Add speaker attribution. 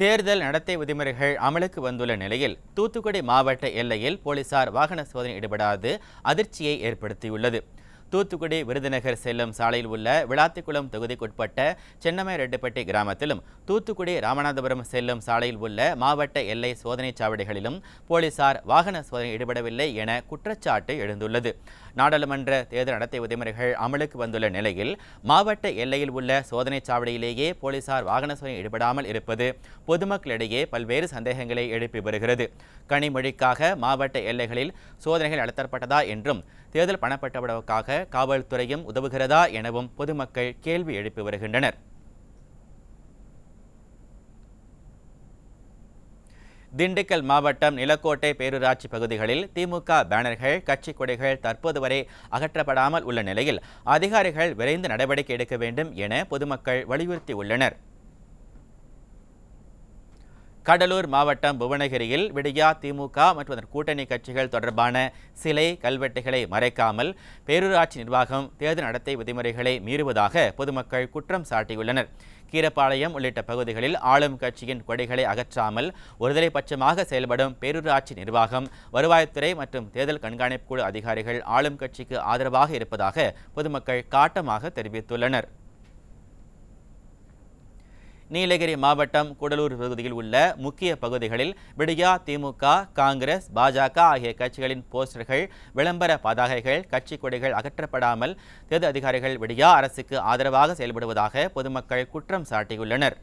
Speaker 1: தேர்தல் நடத்தை விதிமுறைகள் அமலுக்கு வந்துள்ள நிலையில் தூத்துக்குடி மாவட்ட எல்லையில் போலீசார் வாகன சோதனை ஈடுபடாது அதிர்ச்சியை ஏற்படுத்தியுள்ளது. தூத்துக்குடி விருதுநகர் செல்லும் சாலையில் உள்ள விளாத்திக்குளம் தொகுதிக்குட்பட்ட சென்னமரெட்டிப்பட்டி கிராமத்திலும் தூத்துக்குடி ராமநாதபுரம் செல்லும் சாலையில் உள்ள மாவட்ட எல்லை சோதனை சாவடிகளிலும் போலீசார் வாகன சோதனை ஈடுபடவில்லை என குற்றச்சாட்டு எழுந்துள்ளது. நாடாளுமன்ற தேர்தல் நடத்தை விதிமுறைகள் அமலுக்கு வந்துள்ள நிலையில் மாவட்ட எல்லையில் உள்ள சோதனை சாவடியிலேயே போலீசார் வாகன சோதனை ஈடுபடாமல் இருப்பது பொதுமக்களிடையே பல்வேறு சந்தேகங்களை எழுப்பி வருகிறது. கனிமொழிக்காக மாவட்ட எல்லைகளில் சோதனைகள் நடத்தப்பட்டதா என்றும் தேர்தல் பணப்பட்டவர்களுக்காக காவல்துறையும் உதவுகிறதா எனவும் பொதுமக்கள் கேள்வி எழுப்பி வருகின்றனர். திண்டுக்கல் மாவட்டம் நிலக்கோட்டை பேரூராட்சி பகுதிகளில் திமுக பேனர்கள், கட்சி கொடிகள் தற்போது வரை அகற்றப்படாமல் உள்ள நிலையில் அதிகாரிகள் விரைந்து நடவடிக்கை எடுக்க வேண்டும் என பொதுமக்கள் வலியுறுத்தியுள்ளனர். கடலூர் மாவட்டம் புவனகிரியில் விடியா திமுக மற்றும் அதன் கூட்டணி கட்சிகள் தொடர்பான சிலை கல்வெட்டுகளை மறைக்காமல் பேரூராட்சி நிர்வாகம் தேர்தல் நடத்தை விதிமுறைகளை மீறுவதாக பொதுமக்கள் குற்றம் சாட்டியுள்ளனர். கீரப்பாளையம் உள்ளிட்ட பகுதிகளில் ஆளும் கட்சியின் கொடிகளை அகற்றாமல் ஒருதலை பட்சமாக செயல்படும் பேரூராட்சி நிர்வாகம், வருவாய்த்துறை மற்றும் தேர்தல் கண்காணிப்பு குழு அதிகாரிகள் ஆளும் கட்சிக்கு ஆதரவாக இருப்பதாக பொதுமக்கள் காட்டமாக தெரிவித்துள்ளனர். நீலகிரி மாவட்டம் கூடலூர் பகுதியில் உள்ள முக்கிய பகுதிகளில் விடியா திமுக, காங்கிரஸ், பாஜக ஆகிய கட்சிகளின் போஸ்டர்கள், விளம்பர பதாகைகள், கட்சி கொடிகள் அகற்றப்படாமல் தேர்தல் அதிகாரிகள் விடியா அரசுக்கு ஆதரவாக செயல்படுவதாக பொதுமக்கள் குற்றம் சாட்டியுள்ளனர்.